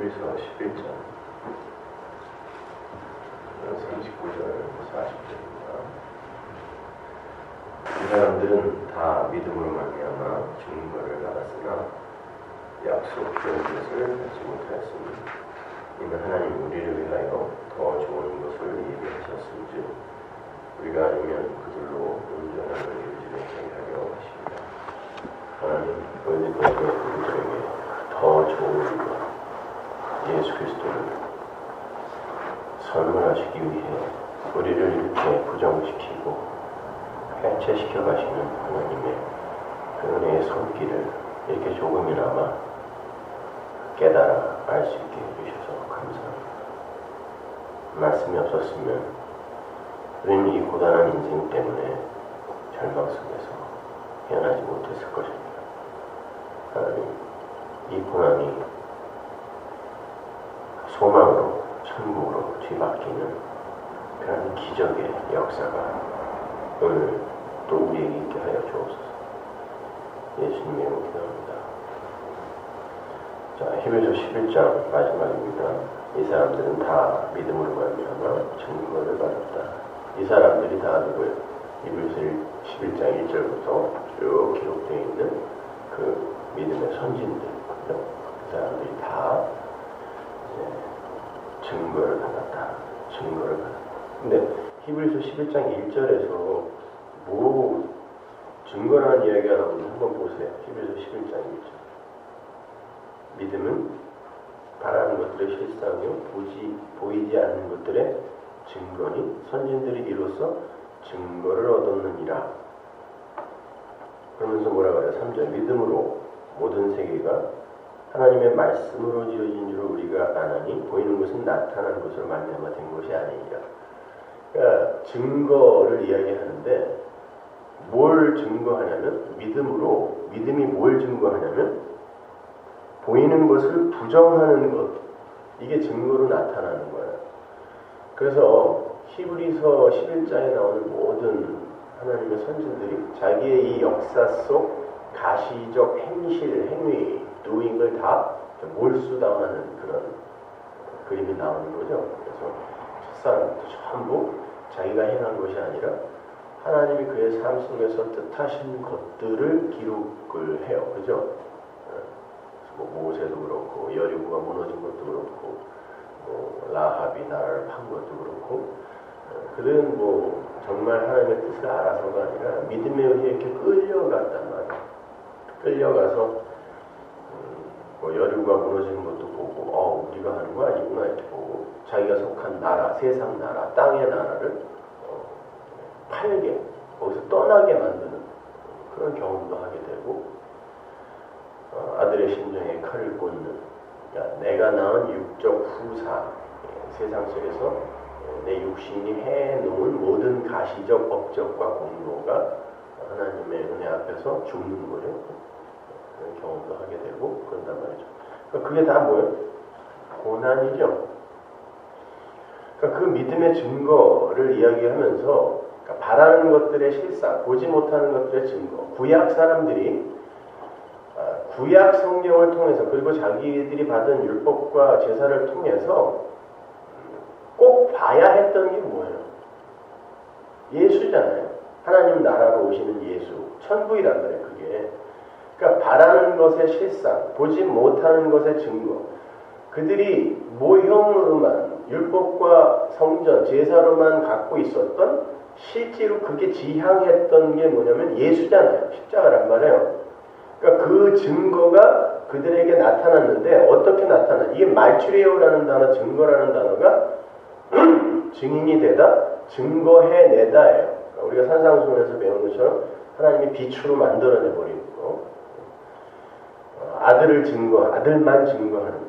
히브리서 11장 39절 40절입니다. 이 사람들은 다 믿음으로 말미암아 증거를 받았으나 약속된 것을 받지 못하였습니다. 이는 하나님 우리를 위하여 더 좋은 것을 예비하셨은즉 우리가 아니면 그들로 온전함을 유지하게 하려 하십니다. 하나님 우리에게 더 좋은 것 예수 그리스도를 선물하시기 위해 우리를 이렇게 부정시키고 해체시켜 가시는 하나님의 그 은혜의 손길을 이렇게 조금이나마 깨달아 알 수 있게 해주셔서 감사합니다. 말씀이 없었으면 우리는 이 고단한 인생 때문에 절망 속에서 헤어나지 못했을 것입니다. 하나님, 이 고난이 소망으로 천국으로 뒤바뀌는 그런 기적의 역사가 오늘 또 우리에게 있게 하여 주옵소서. 예수님의 이름으로 기도합니다. 자, 히브리서 11장 마지막입니다. 이 사람들은 다 믿음으로 말미암아 증거를 받았다. 이 사람들이 다 누구예요? 히브리서 11장 1절부터 쭉 기록되어 있는 그 믿음의 선진들. 그 사람들이 다 증거를 받았다. 증거를 받았다. 근데 히브리서 11장 1절에서 뭐 증거라는 이야기가 나오는지 한번 보세요. 히브리서 11장 1절. 믿음은 바라는 것들의 실상이요 보이지 않는 것들의 증거니 선진들이 이로써 증거를 얻었느니라. 그러면서 뭐라 그래요? 3절. 믿음으로 모든 세계가 하나님의 말씀으로 지어진 줄 우리가 아나니 보이는 것은 나타난 것으로 말미암아 된 것이 아니니라. 그러니까 증거를 이야기하는데 뭘 증거하냐면 믿음으로, 믿음이 뭘 증거하냐면 보이는 것을 부정하는 것, 이게 증거로 나타나는 거예요. 그래서 히브리서 11장에 나오는 모든 하나님의 선진들이 자기의 이 역사 속 가시적 행실, 행위, doing을 다 몰수당하는 그런 그림이 나오는 거죠. 그래서 첫사람도 전부 자기가 행한 것이 아니라 하나님이 그의 삶 속에서 뜻하신 것들을 기록을 해요. 그죠? 뭐 모세도 그렇고 여리고가 무너진 것도 그렇고 뭐 라합이 나라를 판 것도 그렇고 그들은 뭐 정말 하나님의 뜻을 알아서가 아니라 믿음에 의해 이렇게 끌려갔단 말이에요. 끌려가서 뭐 여리고가 무너지는 것도 보고 우리가 하는 거 아니구나 이렇게 보고 자기가 속한 나라, 세상 나라, 땅의 나라를 팔게 거기서 떠나게 만드는 그런 경험도 하게 되고 아들의 심정에 칼을 꽂는 내가 낳은 육적 후사 세상 속에서 내 육신이 해놓은 모든 가시적 업적과 공로가 하나님의 은혜 앞에서 죽는 거죠. 그런 경험도 하게 되고 그런단 말이죠. 그러니까 그게 다 뭐예요? 고난이죠. 그러니까 그 믿음의 증거를 이야기하면서 그러니까 바라는 것들의 실상, 보지 못하는 것들의 증거, 구약 사람들이 구약 성경을 통해서 그리고 자기들이 받은 율법과 제사를 통해서 꼭 봐야 했던 게 뭐예요? 예수잖아요. 하나님 나라로 오시는 예수, 천국이란 말이에요. 그게 그러니까 바라는 것의 실상, 보지 못하는 것의 증거. 그들이 모형으로만 율법과 성전, 제사로만 갖고 있었던 실제로 그게 지향했던 게 뭐냐면 예수잖아요. 십자가란 말이에요. 그러니까 그 증거가 그들에게 나타났는데 어떻게 나타나? 이게 말추리오라는 단어, 증거라는 단어가 증인이 되다, 증거해내다예요. 그러니까 우리가 산상수훈에서 배운 것처럼 하나님이 빛으로 만들어내버리는 거. 아들을 아들만 증거하는 거.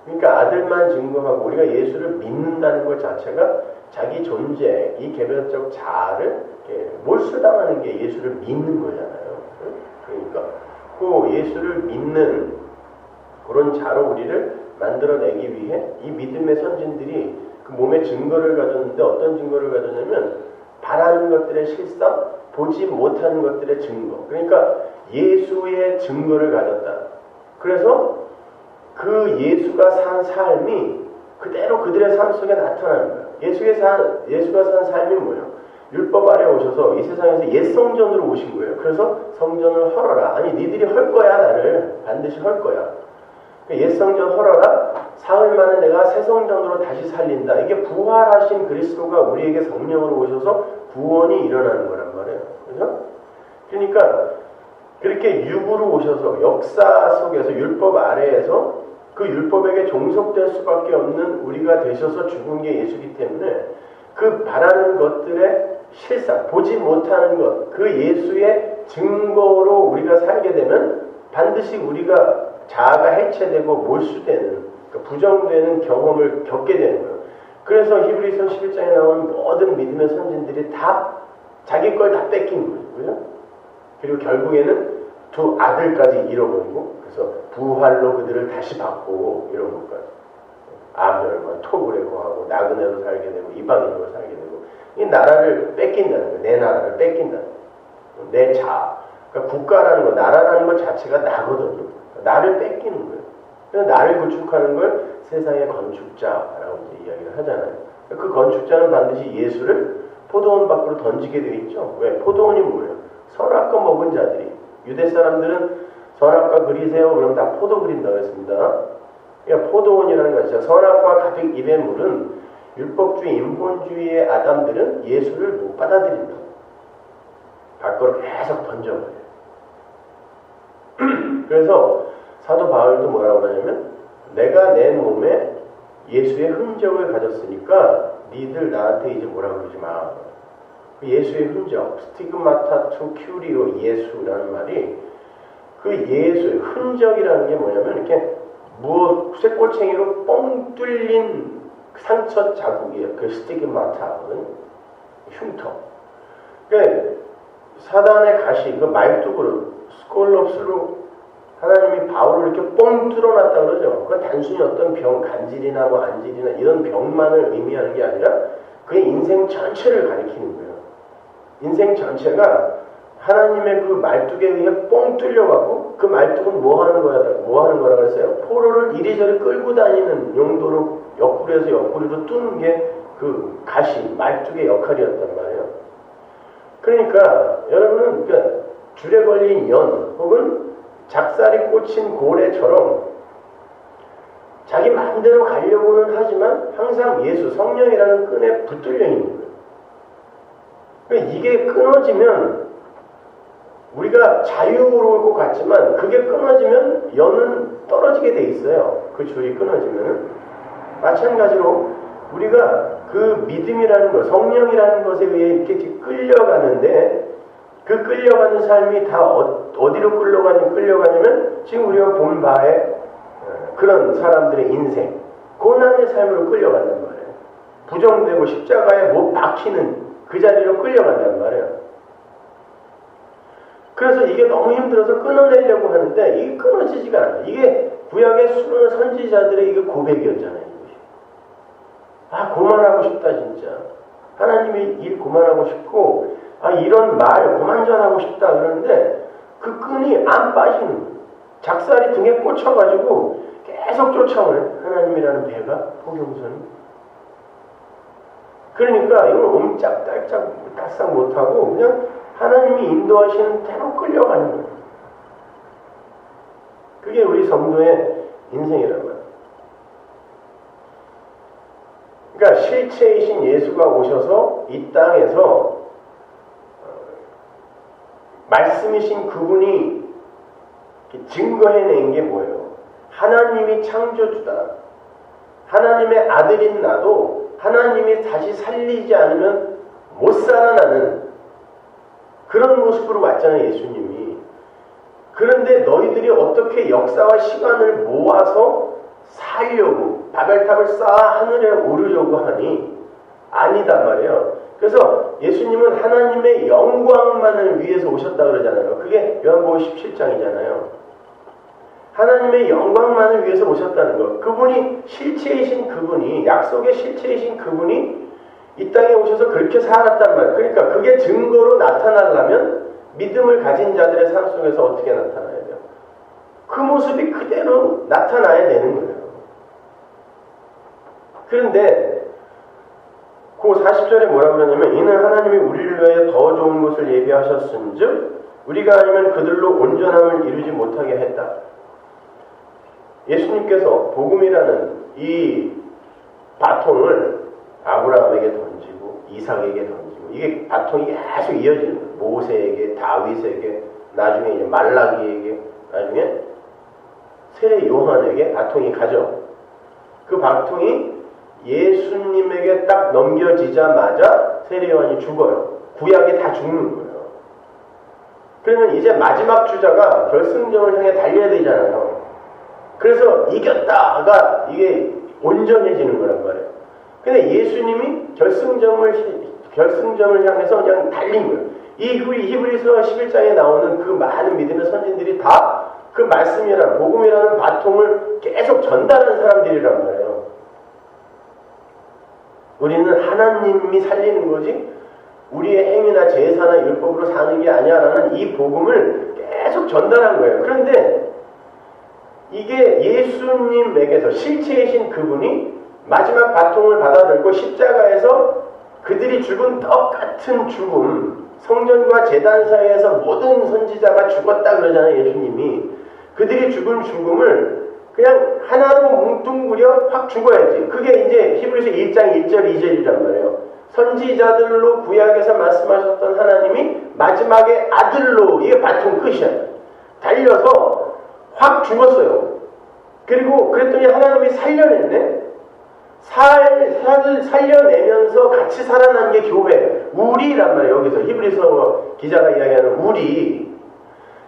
그러니까 아들만 증거하고 우리가 예수를 믿는다는 것 자체가 자기 존재, 이 개별적 자아를 몰수당하는 게 예수를 믿는 거잖아요. 그러니까 그 예수를 믿는 그런 자로 우리를 만들어내기 위해 이 믿음의 선진들이 그 몸에 증거를 가졌는데 어떤 증거를 가졌냐면 바라는 것들의 실상, 보지 못하는 것들의 증거. 그러니까 예수의 증거를 가졌다. 그래서 그 예수가 산 삶이 그대로 그들의 삶 속에 나타나는 거예요. 예수가 산 삶이 뭐예요? 율법 아래 오셔서 이 세상에서 옛 성전으로 오신 거예요. 그래서 성전을 헐어라. 아니 니들이 헐 거야. 나를 반드시 헐 거야. 옛 성전 헐어라. 사흘 만에 내가 새 성전으로 다시 살린다. 이게 부활하신 그리스도가 우리에게 성령으로 오셔서 구원이 일어나는 거란 말이에요. 그죠? 그러니까 그렇게 육으로 오셔서 역사 속에서 율법 아래에서 그 율법에게 종속될 수밖에 없는 우리가 되셔서 죽은 게 예수이기 때문에 그 바라는 것들의 실상, 보지 못하는 것, 그 예수의 증거로 우리가 살게 되면 반드시 우리가 자아가 해체되고 몰수되는, 그러니까 부정되는 경험을 겪게 되는 거예요. 그래서 히브리서 11장에 나오는 모든 믿음의 선진들이 다 자기 걸 다 뺏긴 거예요. 그죠? 그리고 결국에는 두 아들까지 잃어버리고, 그래서 부활로 그들을 다시 받고 이런 것까지. 아벨과 토굴에 거하고 나그네로 살게 되고 이방인으로 살게 되고, 이 나라를 뺏긴다는 거예요. 내 나라를 뺏긴다는 거예요. 내 자아. 그러니까 국가라는 거, 나라라는 것 자체가 나거든요. 나를 뺏기는 거예요. 그래서 나를 구축하는 걸 세상의 건축자라고 이제 이야기를 하잖아요. 그 건축자는 반드시 예수를 포도원 밖으로 던지게 되어 있죠. 왜? 포도원이 뭐예요? 선악과 먹은 자들이. 유대 사람들은 선악과 그리세요. 그러면 다 포도 그린다고 했습니다. 그러니까 포도원이라는 것이죠. 선악과 가득 입에 물은 율법주의, 인본주의의 아담들은 예수를 못 받아들인다. 밖으로 계속 던져버려요. 그래서 사도 바울도 뭐라고 하냐면, 내가 내 몸에 예수의 흔적을 가졌으니까 니들 나한테 이제 뭐라고 그러지 마. 그 예수의 흔적, 스티그마타 투 큐리오 예수라는 말이, 그 예수의 흔적이라는 게 뭐냐면 이렇게 쇠꼬챙이로 뻥 뚫린 상처 자국이에요. 그 스티그마타는 흉터. 그러니까 사단의 가시, 그 말뚝으로 스콜롭스로 하나님이 바울을 이렇게 뻥 뚫어놨다 그러죠. 그건 단순히 어떤 병, 간질이나 뭐 안질이나 이런 병만을 의미하는 게 아니라 그의 인생 전체를 가리키는 거예요. 인생 전체가 하나님의 그 말뚝에 의해 뻥 뚫려갖고, 그 말뚝은 뭐 하는 거라 그랬어요? 포로를 이리저리 끌고 다니는 용도로 옆구리에서 옆구리로 뚫는 게 그 가시, 말뚝의 역할이었단 말이에요. 그러니까 여러분은 그러니까 줄에 걸린 연 혹은 작살이 꽂힌 고래처럼 자기 마음대로 가려고는 하지만 항상 예수, 성령이라는 끈에 붙들려 있는 거예요. 그러니까 이게 끊어지면 우리가 자유로울 것 같지만 그게 끊어지면 연은 떨어지게 돼 있어요. 그 줄이 끊어지면은. 마찬가지로 우리가 그 믿음이라는 것, 성령이라는 것에 의해 이렇게 끌려가는데, 그 끌려가는 삶이 다 어디로 끌려가냐면 지금 우리가 본 바에 그런 사람들의 인생, 고난의 삶으로 끌려간단 말이에요. 부정되고 십자가에 못 박히는 그 자리로 끌려간단 말이에요. 그래서 이게 너무 힘들어서 끊어내려고 하는데 이게 끊어지지가 않아요. 이게 구약의 수많은 선지자들의 이게 고백이었잖아요. 이것이. 아, 그만하고 싶다 진짜. 하나님의 일 그만하고 싶고, 아, 이런 말 그만 전하고 싶다 그러는데 그 끈이 안 빠지는 거예요. 작살이 등에 꽂혀가지고 계속 쫓아오는 하나님이라는 배가, 포경선이. 그러니까 이걸 옴짝달싹 못하고 그냥 하나님이 인도하시는 대로 끌려가는 거예요. 그게 우리 성도의 인생이란 말이에요. 그러니까 실체이신 예수가 오셔서 이 땅에서 말씀이신 그분이 증거해낸 게 뭐예요? 하나님이 창조주다. 하나님의 아들인 나도 하나님이 다시 살리지 않으면 못 살아나는 그런 모습으로 왔잖아요, 예수님이. 그런데 너희들이 어떻게 역사와 시간을 모아서 살려고, 바벨탑을 쌓아 하늘에 오르려고 하니? 아니단 말이에요. 그래서 예수님은 하나님의 영광만을 위해서 오셨다 그러잖아요. 그게 요한복음 17장이잖아요. 하나님의 영광만을 위해서 오셨다는 것. 그분이 실체이신 그분이, 약속의 실체이신 그분이 이 땅에 오셔서 그렇게 살았단 말이에요. 그러니까 그게 증거로 나타나려면 믿음을 가진 자들의 삶 속에서 어떻게 나타나야 돼요? 그 모습이 그대로 나타나야 되는 거예요. 그런데 그 40절에 뭐라고 그러냐면 이는 하나님이 우리를 위하여 더 좋은 것을 예비하셨은즉 우리가 아니면 그들로 온전함을 이루지 못하게 했다. 예수님께서 복음이라는 이 바통을 아브라함에게 던지고 이삭에게 던지고 이게 바통이 계속 이어지는 거예요. 모세에게, 다윗에게, 나중에 이제 말라기에게, 나중에 세례 요한에게 바통이 가죠. 그 바통이 예수님에게 딱 넘겨지자마자 세례 요한이 죽어요. 구약이 다 죽는 거예요. 그러면 이제 마지막 주자가 결승점을 향해 달려야 되잖아요. 그래서 이겼다가 이게 온전해지는 거란 말이에요. 근데 예수님이 결승점을 향해서 그냥 달린 거예요. 이 히브리서 11장에 나오는 그 많은 믿음의 선진들이 다 그 말씀이라는 복음이라는 바통을 계속 전달하는 사람들이란 말이에요. 우리는 하나님이 살리는 거지 우리의 행위나 제사나 율법으로 사는 게 아니야라는 이 복음을 계속 전달한 거예요. 그런데 이게 예수님에게서 실체이신 그분이 마지막 바통을 받아들고 십자가에서 그들이 죽은 똑같은 죽음, 성전과 제단 사이에서 모든 선지자가 죽었다 그러잖아요. 예수님이. 그들이 죽은 죽음을 그냥 하나로 뭉뚱그려 확 죽어야지. 그게 이제 히브리서 1장 1절 2절이란 말이에요. 선지자들로 구약에서 말씀하셨던 하나님이 마지막에 아들로, 이게 바통 끝이야. 달려서 확 죽었어요. 그리고 그랬더니 하나님이 살려냈네. 살려내면서 같이 살아난 게 교회예요. 우리란 말이에요. 여기서 히브리서 기자가 이야기하는 우리.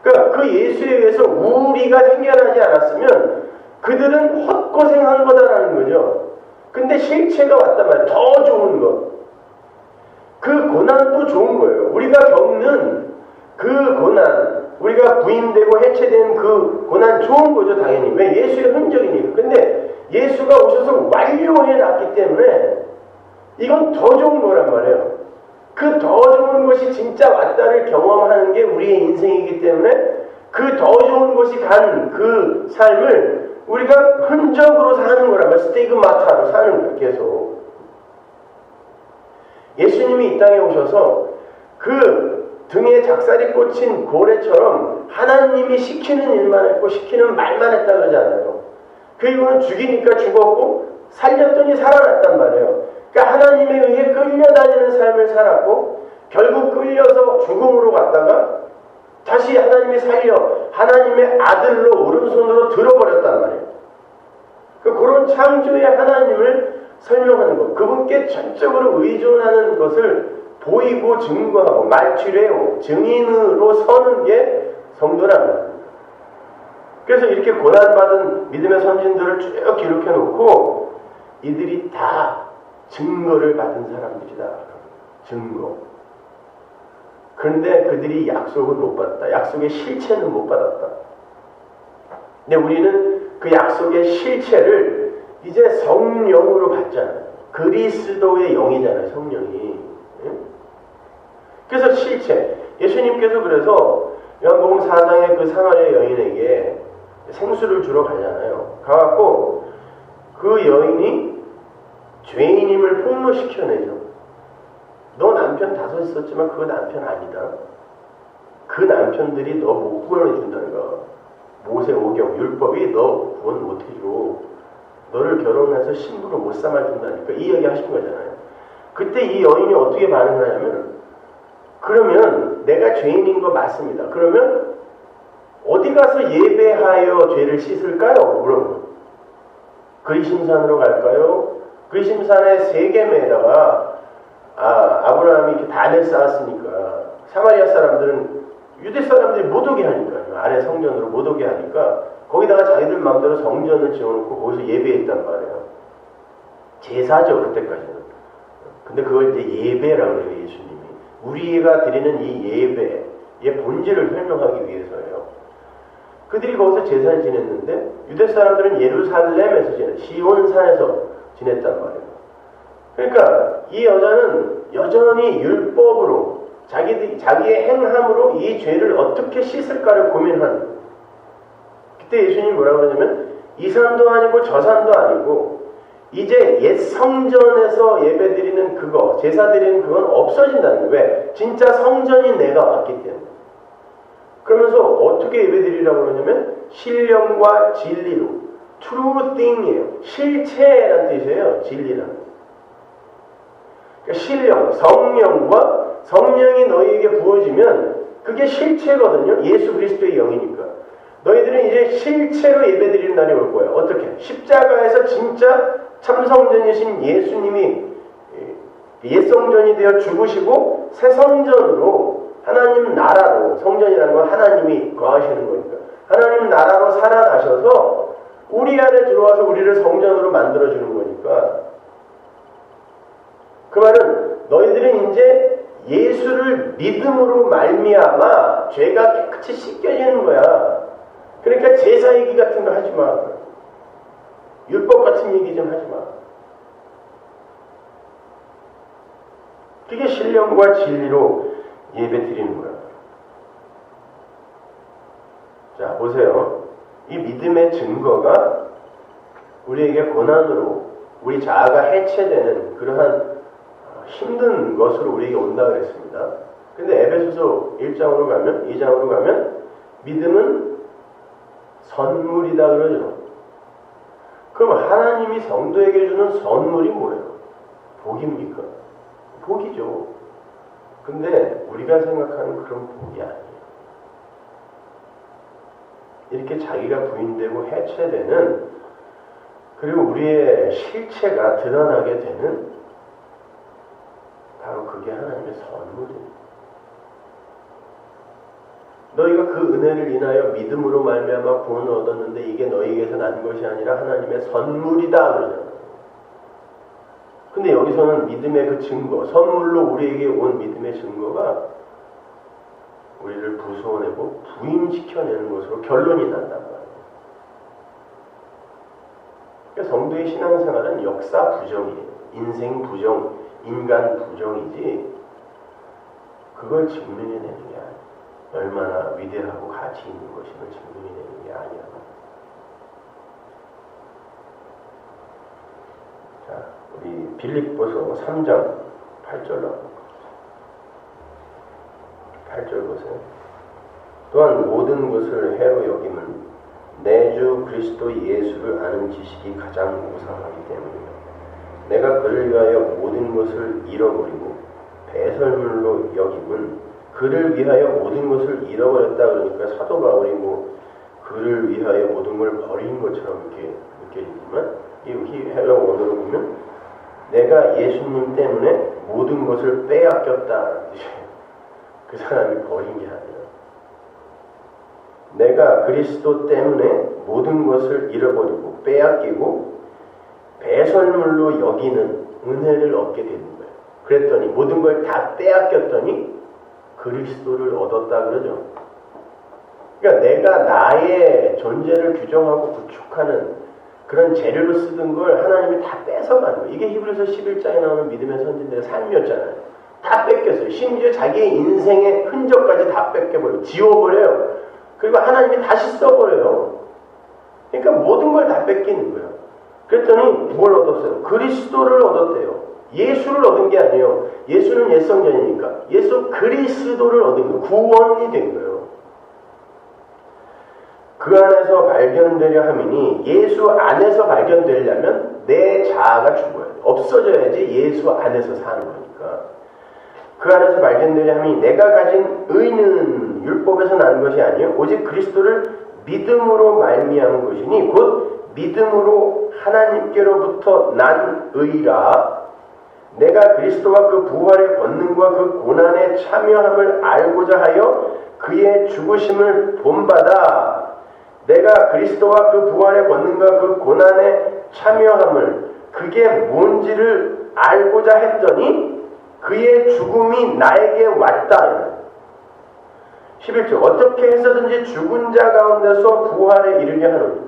그러니까 그 예수에 의해서 우리가 생겨나지 않았으면 그들은 헛고생한 거다라는 거죠. 근데 실체가 왔단 말이에요. 더 좋은 것. 그 고난도 좋은 거예요. 우리가 겪는 그 고난, 우리가 부인되고 해체된 그 고난 좋은 거죠, 당연히. 왜? 예수의 흔적이니까. 근데 예수가 오셔서 완료해 놨기 때문에 이건 더 좋은 거란 말이에요. 그 더 좋은 것이 진짜 왔다를 경험하는 게 우리의 인생이기 때문에 그 더 좋은 것이 간 그 삶을 우리가 흔적으로 사는 거란 말이에요. 스티그마타로 사는 거예요, 계속. 예수님이 이 땅에 오셔서 그 등에 작살이 꽂힌 고래처럼 하나님이 시키는 일만 했고 시키는 말만 했다 그러잖아요. 그리고는 죽이니까 죽었고 살렸더니 살아났단 말이에요. 그러니까 하나님에 의해 끌려다니는 삶을 살았고 결국 끌려서 죽음으로 갔다가 다시 하나님이 살려 하나님의 아들로 오른손으로 들어버렸단 말이에요. 그런 창조의 하나님을 설명하는 것, 그분께 전적으로 의존하는 것을 보이고 증거하고 말투례요 증인으로 서는 게 성도란 말입니다. 그래서 이렇게 고난받은 믿음의 선진들을 쭉 기록해 놓고 이들이 다 증거를 받은 사람들이다. 증거. 그런데 그들이 약속은 못 받았다. 약속의 실체는 못 받았다. 근데 우리는 그 약속의 실체를 이제 성령으로 받잖아요. 그리스도의 영이잖아요. 성령이. 그래서 실체. 예수님께서 그래서 요한복음 4장의 그 사마리아 여인에게 생수를 주러 가잖아요. 가갖고 그 여인이 죄인임을 폭로시켜내죠. 너 남편 5 있었지만 그거 남편 아니다. 그 남편들이 너 못 구원해준다는 거. 모세 오경 율법이 너 구원 못해줘. 너를 결혼해서 신부로 못 삼아준다니까. 이 얘기 하신 거잖아요. 그때 이 여인이 어떻게 반응을 하냐면 그러면 내가 죄인인 거 맞습니다. 그러면 어디 가서 예배하여 죄를 씻을까요? 물어보고. 그리심산으로 갈까요? 그리심산의 세겜에다가 아브라함이 이렇게 단을 쌓았으니까 사마리아 사람들은 유대 사람들이 못 오게 하니까요. 아래 성전으로 못 오게 하니까 거기다가 자기들 마음대로 성전을 지어놓고 거기서 예배했단 말이에요. 제사죠, 그때까지는. 근데 그걸 이제 예배라고 해요, 예수님이. 우리가 드리는 이 예배의 본질을 설명하기 위해서예요. 그들이 거기서 제사를 지냈는데 유대 사람들은 예루살렘에서 시온산에서 지냈단 말이에요. 그러니까 이 여자는 여전히 율법으로 자기의 행함으로 이 죄를 어떻게 씻을까를 고민하는 거예요. 그때 예수님이 뭐라고 하냐면 이 산도 아니고 저 산도 아니고 이제 옛 성전에서 예배드리는 그거, 제사 드리는 그건 없어진다는 거예요. 왜? 진짜 성전이 내가 왔기 때문에. 그러면서 어떻게 예배드리라고 그러냐면 신령과 진리로. true thing이에요. 실체라는 뜻이에요. 진리란. 그러니까 신령, 성령과 성령이 너희에게 부어지면 그게 실체거든요. 예수 그리스도의 영이니까. 너희들은 이제 실체로 예배드리는 날이 올 거예요. 어떻게? 십자가에서 진짜 참성전이신 예수님이 옛성전이 되어 죽으시고 새 성전으로 하나님 나라로, 성전이라는 건 하나님이 거하시는 거니까 하나님 나라로 살아나셔서 우리 안에 들어와서 우리를 성전으로 만들어주는 거니까, 그 말은 너희들은 이제 예수를 믿음으로 말미암아 죄가 깨끗이 씻겨지는 거야. 그러니까 제사 얘기 같은 거 하지 마. 율법 같은 얘기 좀 하지 마. 그게 신령과 진리로 예배 드리는 거야. 자, 보세요. 이 믿음의 증거가 우리에게 고난으로 우리 자아가 해체되는 그러한 힘든 것으로 우리에게 온다 그랬습니다. 근데 에베소서 1장으로 가면, 2장으로 가면 믿음은 선물이다 그러죠. 그럼 하나님이 성도에게 주는 선물이 뭐예요? 복입니까? 복이죠. 근데 우리가 생각하는 그런 복이 아니에요. 이렇게 자기가 부인되고 해체되는, 그리고 우리의 실체가 드러나게 되는, 바로 그게 하나님의 선물이에요. 너희가 그 은혜를 인하여 믿음으로 말미암아 구원을 얻었는데 이게 너희에게서 난 것이 아니라 하나님의 선물이다 그러잖아요. 근데 여기서는 믿음의 그 증거, 선물로 우리에게 온 믿음의 증거가 우리를 부수어내고 부임시켜내는 것으로 결론이 난단 말이에요. 그러니까 성도의 신앙생활은 역사 부정이에요. 인생 부정, 인간 부정이지 그걸 증명해내는 게 아니에요. 얼마나 위대하고 가치 있는 것임을 증명해내는 게 아니야. 자, 우리 빌립보서 3장 8절로 8절 보세요. 또한 모든 것을 해로 여김은 내 주 그리스도 예수를 아는 지식이 가장 우상하기 때문이다. 내가 그를 위하여 모든 것을 잃어버리고 배설물로 여김은 그를 위하여 모든 것을 잃어버렸다 그러니까 사도 바울이 그를 위하여 모든 걸 버린 것처럼 이렇게 느껴지지만 이 헬라 원어로 보면 내가 예수님 때문에 모든 것을 빼앗겼다는 뜻이에요. 그 사람이 버린 게 아니라 내가 그리스도 때문에 모든 것을 잃어버리고 빼앗기고 배설물로 여기는 은혜를 얻게 되는 거예요. 그랬더니 모든 걸 다 빼앗겼더니 그리스도를 얻었다 그러죠. 그러니까 내가 나의 존재를 규정하고 구축하는 그런 재료로 쓰던 걸 하나님이 다 뺏어가는 거예요. 이게 히브리서 11장에 나오는 믿음의 선진들의 삶이었잖아요. 다 뺏겼어요. 심지어 자기의 인생의 흔적까지 다 뺏겨버려요. 지워버려요. 그리고 하나님이 다시 써버려요. 그러니까 모든 걸 다 뺏기는 거예요. 그랬더니 뭘 얻었어요? 그리스도를 얻었대요. 예수를 얻은 게 아니에요. 예수는 옛성전이니까 예수 그리스도를 얻은 거예요. 구원이 된 거예요. 그 안에서 발견되려 함이니 예수 안에서 발견되려면 내 자아가 죽어야 돼. 없어져야지 예수 안에서 사는 거니까. 그 안에서 발견되려 함이 내가 가진 의는 율법에서 난 것이 아니요 오직 그리스도를 믿음으로 말미암은 것이니 곧 믿음으로 하나님께로부터 난 의라. 내가 그리스도와 그 부활의 권능과 그 고난에 참여함을 알고자 하여 그의 죽으심을 본받아. 내가 그리스도와 그 부활의 권능과 그 고난에 참여함을 그게 뭔지를 알고자 했더니 그의 죽음이 나에게 왔다. 11절 어떻게 해서든지 죽은 자 가운데서 부활에 이르게 하노니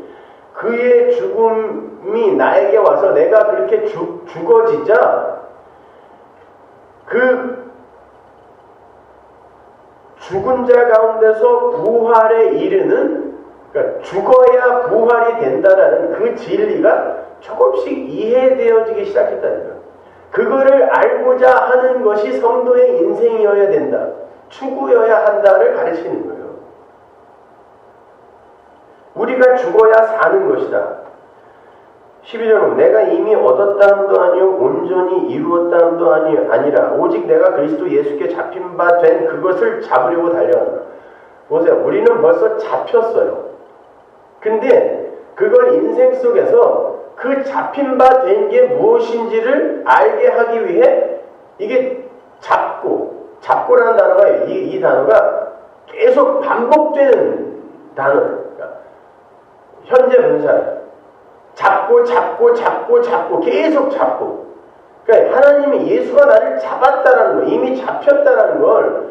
그의 죽음이 나에게 와서 내가 그렇게 죽어지자 그 죽은 자 가운데서 부활에 이르는 그러니까 죽어야 부활이 된다라는 그 진리가 조금씩 이해되어지기 시작했다는 거예요. 그거를 알고자 하는 것이 성도의 인생이어야 된다. 추구여야 한다를 가르치는 거예요. 우리가 죽어야 사는 것이다. 12절은 내가 이미 얻었다함도 아니요 온전히 이루었다함도 아니라 오직 내가 그리스도 예수께 잡힌 바 된 그것을 잡으려고 달려간다. 보세요. 우리는 벌써 잡혔어요. 근데 그걸 인생 속에서 그 잡힌 바 된 게 무엇인지를 알게 하기 위해 이게 잡고라는 단어가 이 단어가 계속 반복되는 단어예요. 현재 분사예요. 잡고 계속 잡고. 그러니까 하나님이 예수가 나를 잡았다라는 거, 이미 잡혔다라는 걸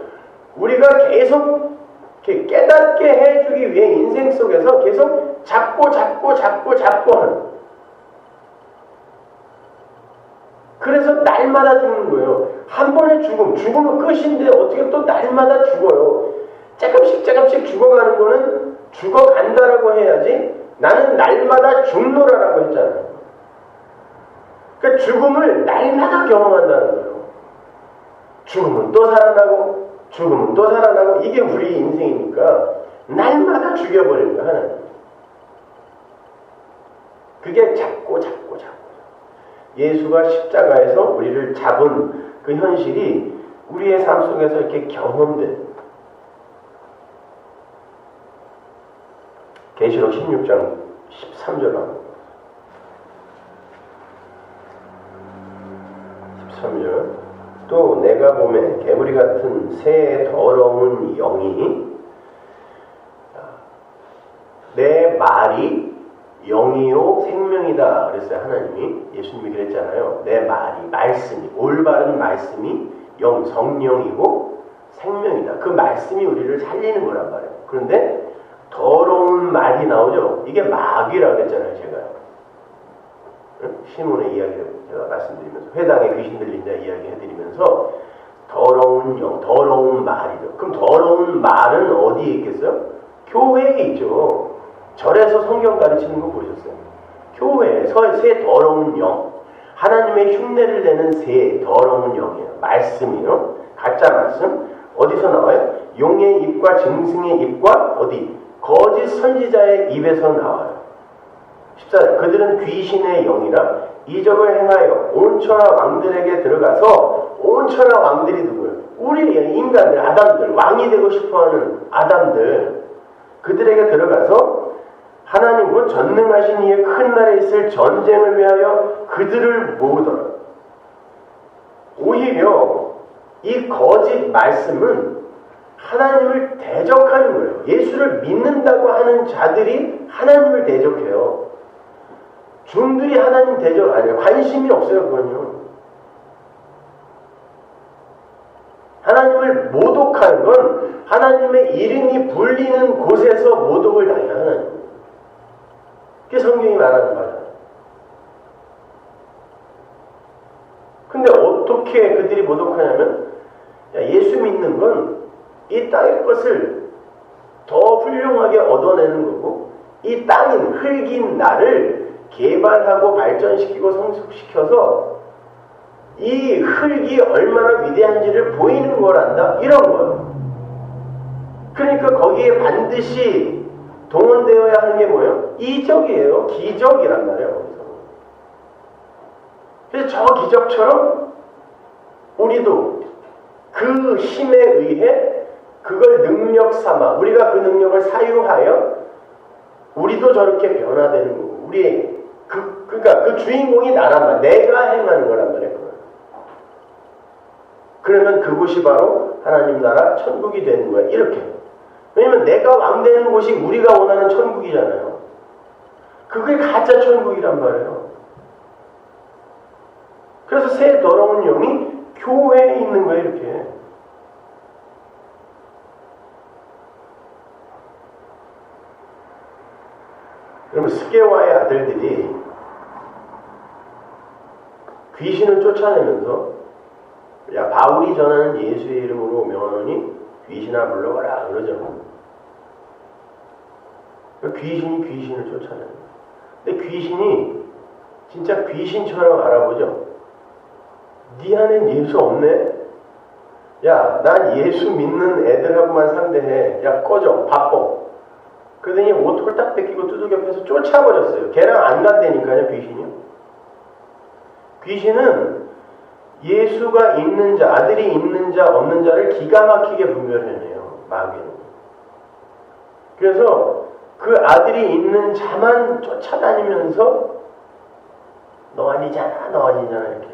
우리가 계속 깨닫게 해주기 위해 인생 속에서 계속 잡고 하는. 그래서 날마다 죽는 거예요. 한 번에 죽으면 끝인데 어떻게 또 날마다 죽어요. 조금씩 죽어가는 거는 죽어간다라고 해야지 나는 날마다 죽노라라고 했잖아요. 그러니까 죽음을 날마다 경험한다는 거예요. 죽으면 또 살아나고 이게 우리 인생이니까 날마다 죽여버리는 거야 하나님. 그게 잡고 예수가 십자가에서 우리를 잡은 그 현실이 우리의 삶 속에서 이렇게 경험된 계시록 16장 13절 합니다. 13절 또 내가 보매 개구리 같은 새 더러운 영이 내 말이 영이요 생명이다 그랬어요. 하나님이 예수님이 그랬잖아요. 내 말씀이 올바른 말씀이 성령이고 생명이다. 그 말씀이 우리를 살리는 거란 말이에요. 그런데 더러운 말이 나오죠. 이게 마귀라고 그랬잖아요. 제가 시몬의 이야기를 제가 말씀드리면서 회당에 귀신 들린 자 이야기 해드리면서 더러운 말이죠. 그럼 더러운 말은 어디에 있겠어요? 교회에 있죠. 절에서 성경 가르치는 거 보셨어요? 교회에서 새 더러운 영, 하나님의 흉내를 내는 새 더러운 영이에요. 말씀이요. 가짜 말씀. 어디서 나와요? 용의 입과 짐승의 입과 거짓 선지자의 입에서 나와요. 14절 그들은 귀신의 영이라 이적을 행하여 온 천하 왕들에게 들어가서 온 천하 왕들이 누구예요? 우리 인간들, 아담들, 왕이 되고 싶어하는 아담들 그들에게 들어가서 하나님 곧 전능하신 이의 큰 날에 있을 전쟁을 위하여 그들을 모으더라. 오히려 이 거짓 말씀은 하나님을 대적하는 거예요. 예수를 믿는다고 하는 자들이 하나님을 대적해요. 종들이 하나님 대적 아니에요. 관심이 없어요. 그건요. 하나님을 모독하는 건 하나님의 이름이 불리는 곳에서 모독을 당해요. 하나님. 그게 성경이 말하는 거잖아요. 근데 어떻게 그들이 모독하냐면 예수 믿는 건 이 땅의 것을 더 훌륭하게 얻어내는 거고 이 땅인 흙인 나를 개발하고 발전시키고 성숙시켜서 이 흙이 얼마나 위대한지를 보이는 거란다. 이런 거예요. 그러니까 거기에 반드시 동원되어야 하는 게 뭐예요? 이적이에요. 기적이란 말이에요. 거기서. 그래서 저 기적처럼 우리도 그 힘에 의해 그걸 능력 삼아 우리가 그 능력을 사유하여 우리도 저렇게 변화되는 거고 그러니까 그 주인공이 나란 말이야. 내가 행하는 거란 말이에요. 그러면 그곳이 바로 하나님 나라 천국이 되는 거야. 이렇게. 왜냐면 내가 왕 되는 곳이 우리가 원하는 천국이잖아요. 그게 가짜 천국이란 말이에요. 그래서 새 더러운 영이 교회에 있는 거예요. 이렇게. 그러면 스게와의 아들들이 귀신을 쫓아내면서 야 바울이 전하는 예수의 이름으로 명하노니 귀신아 물러가라 그러죠. 귀신이 귀신을 쫓아다녀요. 근데 귀신이 진짜 귀신처럼 알아보죠. 네 안엔 예수 없네? 야, 난 예수 믿는 애들하고만 상대해. 야, 꺼져. 바빠. 그러더니 옷 홀딱 뺏기고 두들겨 패서 쫓아버렸어요. 걔랑 안 간다니까요, 귀신이요. 귀신은 예수가 있는 자, 아들이 있는 자, 없는 자를 기가 막히게 분별해내요, 마귀는. 그래서 그 아들이 있는 자만 쫓아다니면서 너 아니잖아, 너 아니잖아, 이렇게.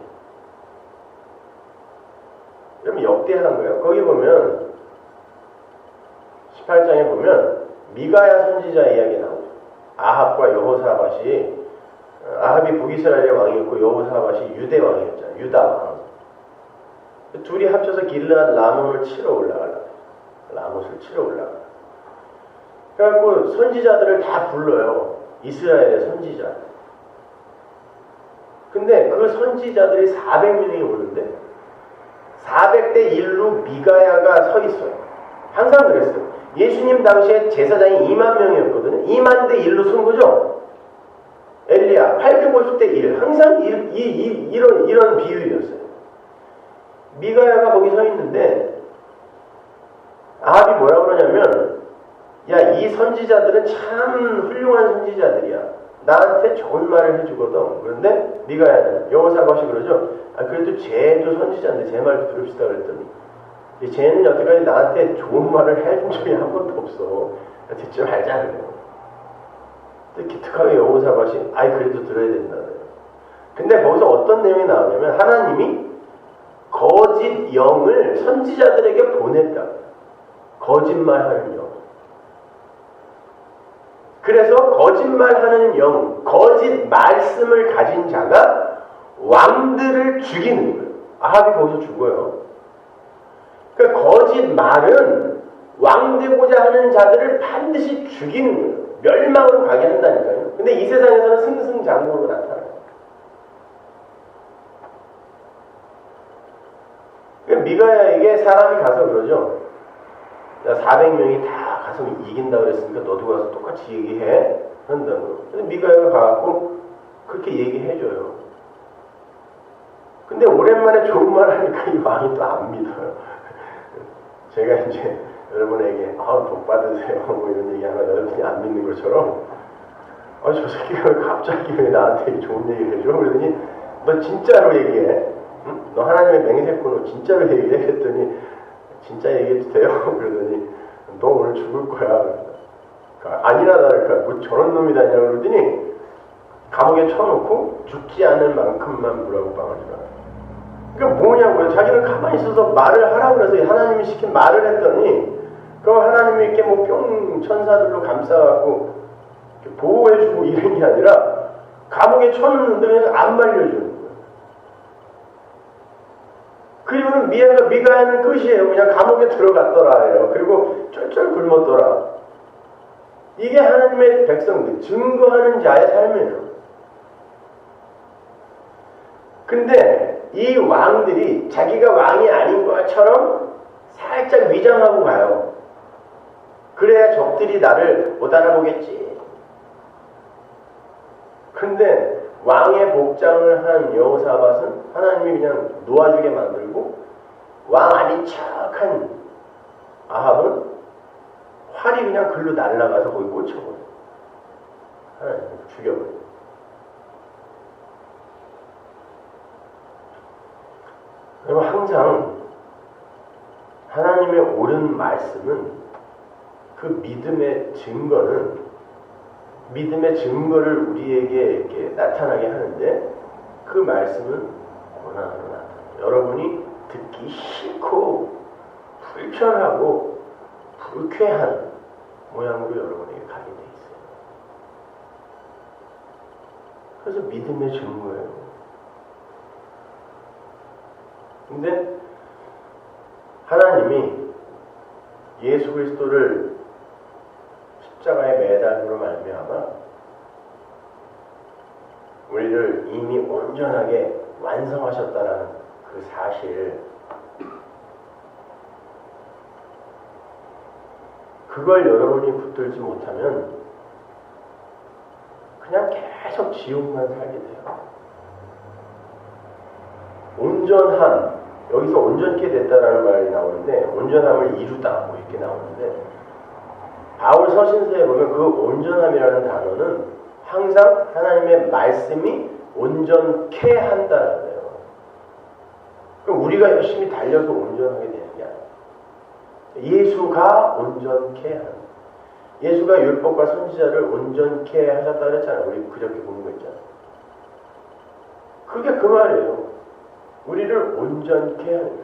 그러면 역대한 거예요. 거기 보면 18장에 보면 미가야 선지자 이야기 나오죠. 아합과 여호사밧이 아합이 북이스라엘의 왕이었고 여호사밧이 유대 왕이었잖아요. 유다 왕. 둘이 합쳐서 길르앗 라몬을 치러 올라가려고. 라못을 치러 올라가요. 그래갖고 선지자들을 다 불러요. 이스라엘의 선지자. 근데 그 선지자들이 400명이 오는데 400대 1로 미가야가 서 있어요. 항상 그랬어요. 예수님 당시에 제사장이 2만 명이었거든요. 2만 대 1로 선 거죠. 엘리야 850대 1. 항상 이런 비율이었어요. 미가야가 거기 서 있는데 아합이 뭐라고 그러냐면 야, 이 선지자들은 참 훌륭한 선지자들이야. 나한테 좋은 말을 해주거든. 그런데 미가야는 여호사밧이 그러죠. 아, 그래도 쟤도 선지자인데 제 말도 들읍시다 그랬더니 쟤는 여태까지 나한테 좋은 말을 해준 적이 한 번도 없어. 듣지 말자 그래요. 근데 기특하게 여호사밧이 아이 그래도 들어야 된다 그래요. 근데 거기서 어떤 내용이 나오냐면 하나님이 거짓 영을 선지자들에게 보냈다. 거짓말하는 영. 그래서 거짓말하는 영, 거짓 말씀을 가진 자가 왕들을 죽이는 거예요. 아합이 거기서 죽어요. 그러니까 거짓 말은 왕 되고자 하는 자들을 반드시 죽이는 거예요. 멸망으로 가게 한다니까요. 근데 이 세상에서는 승승장구로 나타나요. 그러니까 미가야에게 사람이 가서 그러죠. 400명이 다 가서 이긴다 그랬으니까 너도 가서 똑같이 얘기해. 한다고. 근데 미가야가 가갖고 그렇게 얘기해줘요. 근데 오랜만에 좋은 말 하니까 이 왕이 또 안 믿어요. 제가 이제 여러분에게 복 받으세요 뭐 이런 얘기 하면 여러분이 안 믿는 것처럼 저 새끼가 갑자기 왜 나한테 좋은 얘기를 해줘? 그러더니 너 진짜로 얘기해. 응? 너 하나님의 맹세코 진짜로 얘기해? 했더니 진짜 얘기해도 돼요? 그러더니 너 오늘 죽을 거야. 그러니까 아니라 다를까 뭐 저런 놈이 다냐 그러더니 감옥에 쳐놓고 죽지 않을 만큼만 물하고 빵을 주라. 그러니까 뭐냐고요. 자기는 가만히 있어서 말을 하라고 그래서 하나님이 시킨 말을 했더니 그럼 하나님이 이렇게 뭐 뿅 천사들로 감싸갖고 보호해주고 이런 게 아니라 감옥에 쳐놓는데 그냥 안 말려주는 거예요. 그리고는 미가야는 끝이에요. 그냥 감옥에 들어갔더라예요. 그리고 쩔쩔 굶었더라. 이게 하나님의 백성들 증거하는 자의 삶이에요. 근데 이 왕들이 자기가 왕이 아닌 것처럼 살짝 위장하고 가요. 그래야 적들이 나를 못 알아보겠지. 근데 왕의 복장을 한 여호사밧은 하나님이 그냥 놓아주게 만들고 왕 아닌 척한 아합은 활이 그냥 글로 날아가서 거기 꽂혀버려요. 하나님 죽여버려요. 여러분 항상 하나님의 옳은 말씀은 그 믿음의 증거를 우리에게 이렇게 나타나게 하는데 그 말씀은 고난으로 나타나요. 여러분이 듣기 싫고 불편하고 불쾌한 모양으로 여러분에게 가게 돼 있어요. 그래서 믿음의 증거예요. 근데 하나님이 예수 그리스도를 십자가에 매달음으로 말미암아 우리를 이미 온전하게 완성하셨다는 그 사실, 그걸 여러분이 붙들지 못하면 그냥 계속 지옥만 살게 돼요. 온전함, 여기서 온전케 됐다라는 말이 나오는데 온전함을 이루다 뭐 이렇게 나오는데 바울 서신서에 보면 그 온전함이라는 단어는 항상 하나님의 말씀이 온전케 한다는 거예요. 그럼 우리가 열심히 달려서 온전하게 되는 게 아니에요. 예수가 온전케 하는, 예수가 율법과 선지자를 온전케 하셨다 그랬잖아요. 우리 그저께 본 거 있잖아요. 그게 그 말이에요. 우리를 온전케 하는 거예요.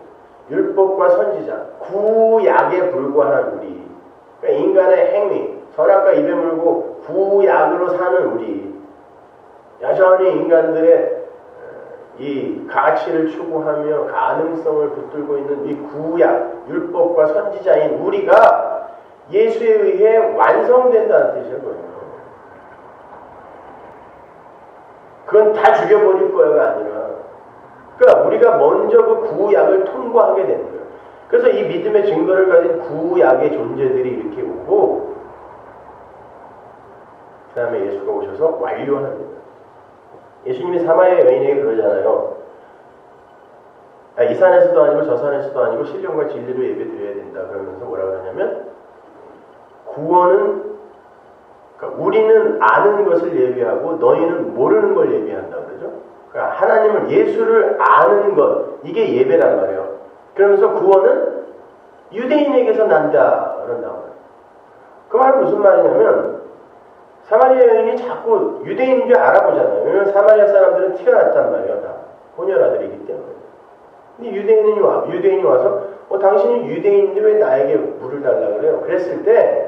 율법과 선지자, 구약에 불과한 우리, 그러니까 인간의 행위, 선악과 입에 물고 구약으로 사는 우리, 여전히 인간들의 이 가치를 추구하며 가능성을 붙들고 있는 이 구약, 율법과 선지자인 우리가 예수에 의해 완성된다는 뜻이에요. 그건 다 죽여버릴 거야가 아니라, 그러니까 우리가 먼저 그 구약을 통과하게 되는 거예요. 그래서 이 믿음의 증거를 가진 구약의 존재들이 이렇게 오고, 그 다음에 예수가 오셔서 완료합니다. 예수님이 사마리아 여인에게 그러잖아요. 이 산에서도 아니고 저 산에서도 아니고 신령과 진리로 예배드려야 된다. 그러면서 뭐라고 하냐면 구원은, 그러니까 우리는 아는 것을 예배하고 너희는 모르는 걸 예배한다 그러죠. 그러니까 하나님을, 예수를 아는 것, 이게 예배란 말이에요. 그러면서 구원은 유대인에게서 난다 그런다고 해요. 그 말은 무슨 말이냐면 사마리아 여인이 자꾸 유대인인 줄 알아보잖아요. 왜냐면 사마리아 사람들은 튀어났단 말이에요. 다 혼혈아들이기 때문에. 근데 유대인이 와서 당신은 유대인인데 왜 나에게 물을 달라 그래요? 그랬을 때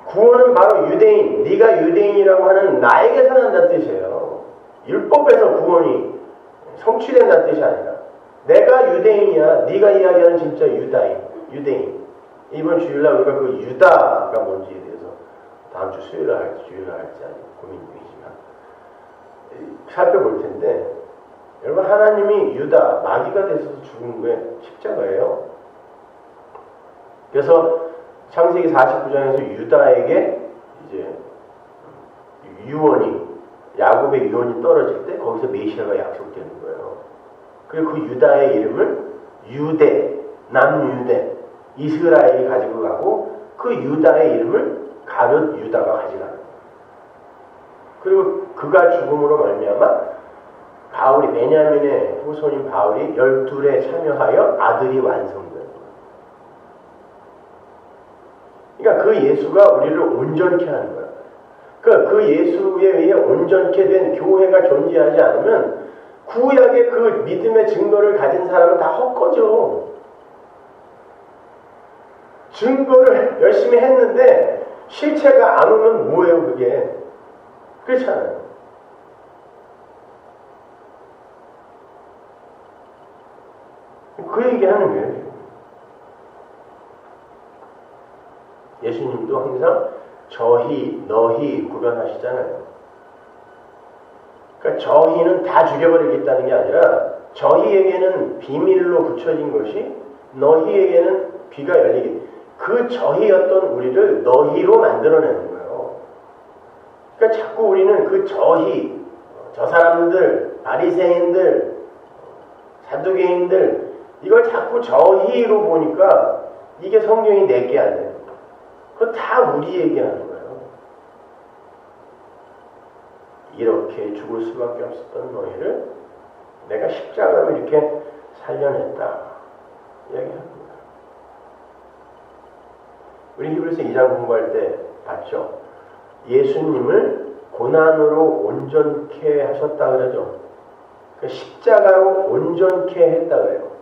구원은 바로 유대인, 네가 유대인이라고 하는 나에게서 난다는 뜻이에요. 율법에서 구원이 성취된다는 뜻이 아니라 내가 유대인이야. 네가 이야기하는 진짜 유대인. 이번 주일날 우리가 그 유다가 뭔지에 대해서 다음 주 수요일날 할지 주일날 할지 고민 중이지만 살펴볼 텐데, 여러분, 하나님이 유다, 마귀가 돼서 죽은 게 십자가예요. 그래서 창세기 49장에서 유다에게 이제 야곱의 유언이 떨어질 때 거기서 메시아가 약속되는 거예요. 그리고 그 유다의 이름을 남유대, 이스라엘이 가지고 가고 그 유다의 이름을 가룟 유다가 가져가는 거예요. 그리고 그가 죽음으로 말미암아 바울이, 베냐민의 후손인 바울이 12에 참여하여 아들이 완성된 거예요. 그러니까 그 예수가 우리를 온전케 하는 거예요. 그러니까 그 예수에 의해 온전케 된 교회가 존재하지 않으면 구약의 그 믿음의 증거를 가진 사람은 다 헛거죠. 증거를 열심히 했는데 실체가 안 오면 뭐예요 그게? 그렇잖아요. 그 얘기하는 거예요. 예수님도 항상 저희, 너희 구별하시잖아요. 그러니까 저희는 다 죽여버리겠다는 게 아니라 저희에게는 비밀로 붙여진 것이 너희에게는 귀가 열리게, 그 저희였던 우리를 너희로 만들어내는 거예요. 그러니까 자꾸 우리는 그 저희, 저 사람들, 바리새인들, 사두개인들, 이걸 자꾸 저희로 보니까 이게 성경이 내게 안 돼요. 그거 다 우리 얘기하는 거예요. 이렇게 죽을 수밖에 없었던 너희를 내가 십자가로 이렇게 살려냈다 이야기합니다. 우리 히브리서 2장 공부할 때 봤죠? 예수님을 고난으로 온전케 하셨다 그러죠. 십자가로 온전케 했다 그래요.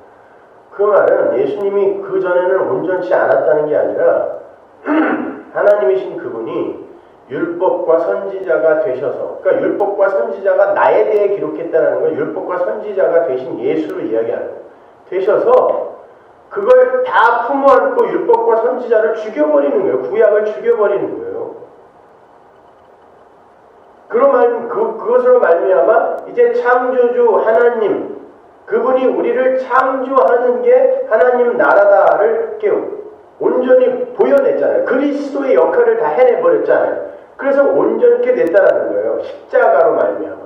그 말은 예수님이 그 전에는 온전치 않았다는 게 아니라 하나님이신 그분이 율법과 선지자가 되셔서, 그러니까 율법과 선지자가 나에 대해 기록했다는 건 율법과 선지자가 되신 예수를 이야기하는 거예요. 되셔서 그걸 다 품어안고 율법과 선지자를 죽여버리는 거예요. 구약을 죽여버리는 거예요. 그것으로 말미암아 이제 창조주 하나님, 그분이 우리를 창조하는 게 하나님 나라다를 이렇게 온전히 보여냈잖아요. 그리스도의 역할을 다 해내버렸잖아요. 그래서 온전케 됐다라는 거예요. 십자가로 말미암아.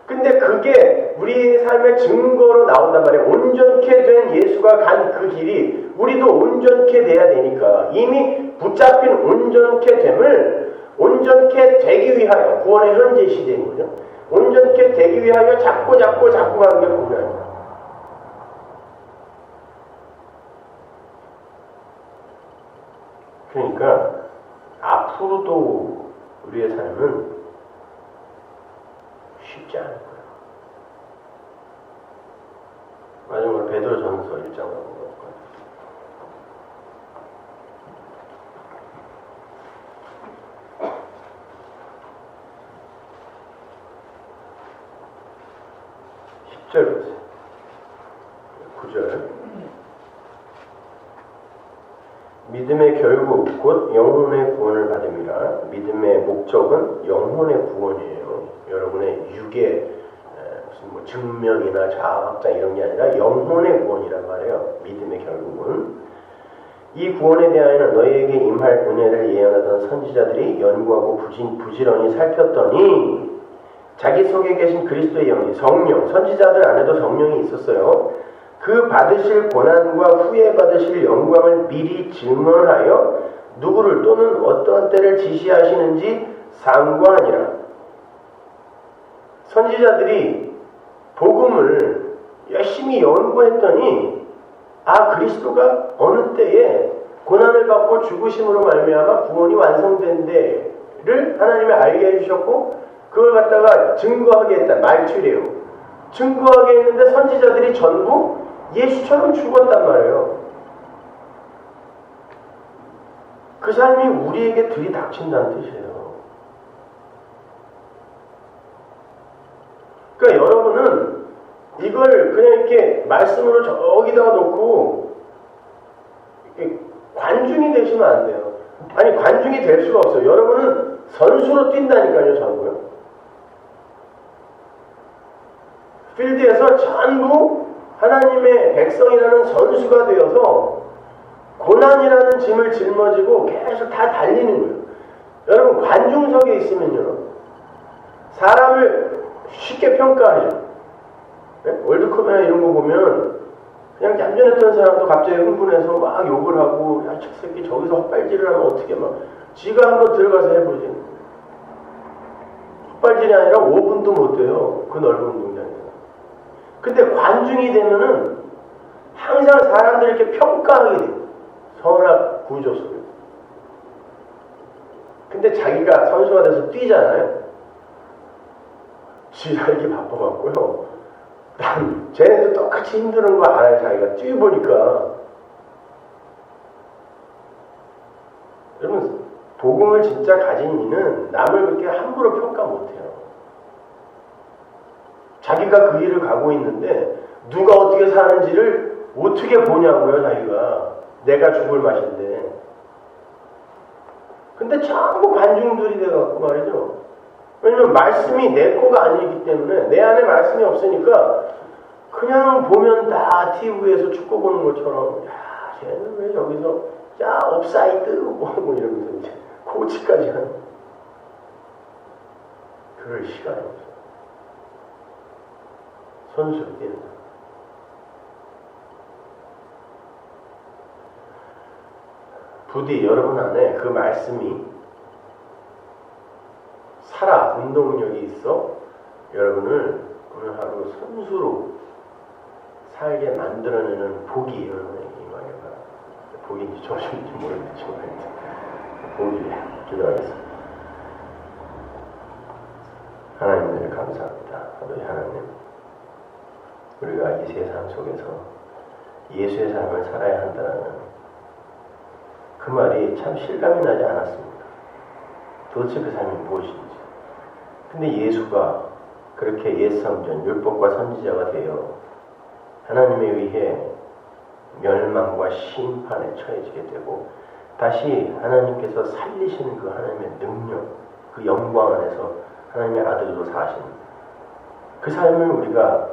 근데 그게 우리의 삶의 증거로 나온단 말이에요. 온전케 된 예수가 간 그 길이 우리도 온전케 돼야 되니까 이미 붙잡힌 온전케 됨을 온전케 되기 위하여 구원의 현재 시대인 거죠. 온전케 되기 위하여 자꾸 가는 게 구원이에요. 그러니까 앞으로도 우리의 삶은 쉽지 않을 거예요. 마지막으로 베드로전서 1장으로 넘어갈까요? 보세요. 9절. 믿음의 결국 곧 영혼의 구원을 받음이라. 믿음의 목적은 영혼의 구원이에요. 여러분의 육의 무슨 뭐 증명이나 자아 확장 이런 게 아니라 영혼의 구원이란 말이에요. 믿음의 결국은. 이 구원에 대하여는 너희에게 임할 은혜를 예언하던 선지자들이 연구하고 부지런히 살폈더니 자기 속에 계신 그리스도의 영이 성령, 선지자들 안에도 성령이 있었어요. 그 받으실 고난과 후에 받으실 영광을 미리 증언하여 누구를 또는 어떠한 때를 지시하시는지 상고하니라. 선지자들이 복음을 열심히 연구했더니 그리스도가 어느 때에 고난을 받고 죽으심으로 말미암아 구원이 완성된 데를 하나님이 알게 해주셨고 그걸 갖다가 증거하게 했다. 말투래요. 증거하게 했는데 선지자들이 전부 예수처럼 죽었단 말이에요. 그 삶이 우리에게 들이닥친다는 뜻이에요. 그러니까 여러분은 이걸 그냥 이렇게 말씀으로 저기다가 놓고 이렇게 관중이 되시면 안 돼요. 아니 관중이 될 수가 없어요. 여러분은 선수로 뛴다니까요. 전부요. 필드에서 전부 하나님의 백성이라는 선수가 되어서 고난이라는 짐을 짊어지고 계속 다 달리는 거예요. 여러분 관중석에 있으면요. 사람을 쉽게 평가하죠. 네? 월드컵이나 이런 거 보면 그냥 얌전했던 사람도 갑자기 흥분해서 막 욕을 하고 야, 저 새끼 저기서 헛발질을 하면 어떻게 막 지가 한번 들어가서 해보지. 헛발질이 아니라 5분도 못 돼요. 그 넓은 운동장에서. 근데 관중이 되면은 항상 사람들이 이렇게 평가하게 돼요. 선악 구조 속에. 근데 자기가 선수가 돼서 뛰잖아요. 지가 이렇게 바빠갖고요. 쟤네도 똑같이 힘드는 거 알아요. 자기가 뛰어보니까. 여러분 복음을 진짜 가진 이는 남을 그렇게 함부로 평가 못해요. 자기가 그 일을 가고 있는데 누가 어떻게 사는지를 어떻게 보냐고요. 자기가. 내가 죽을 맛인데. 근데 전부 관중들이 돼갖고 말이죠. 왜냐면 말씀이 내 거가 아니기 때문에 내 안에 말씀이 없으니까 그냥 보면 다 TV에서 축구 보는 것처럼 야 쟤는 왜 여기서 야 옵사이드 뭐 이러면서 이제 코치까지 하는 그럴 시간이 없어요. 선수를 뛰는 거예요. 부디 여러분 안에 그 말씀이 살아 운동력이 있어 여러분을 오늘 하루 선수로 살게 만들어내는 복이 여러분에게 임하길 바랍니다. 복인지 조심인지 모르겠지만 복이 기도하겠습니다. 하나님을 감사합니다. 하나님 우리가 이 세상 속에서 예수의 삶을 살아야 한다는 그 말이 참 실감이 나지 않았습니다. 도대체 그 삶이 무엇인지. 근데 예수가 그렇게 옛성전 율법과 선지자가 되어 하나님에 의해 멸망과 심판에 처해지게 되고 다시 하나님께서 살리시는 그 하나님의 능력, 그 영광 안에서 하나님의 아들로 사시는 그 삶을 우리가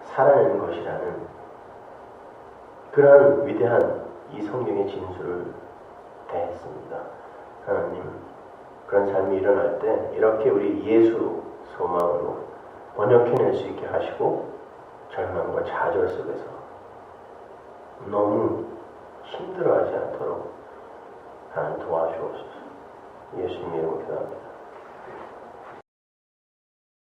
살아내는 것이라는 그러한 위대한 이 성경의 진수를 대했습니다. 하나님 그런 삶이 일어날 때 이렇게 우리 예수 소망으로 번역해낼 수 있게 하시고 절망과 좌절 속에서 너무 힘들어하지 않도록 하나님 도와주옵소서. 예수님 이름으로 기도합니다.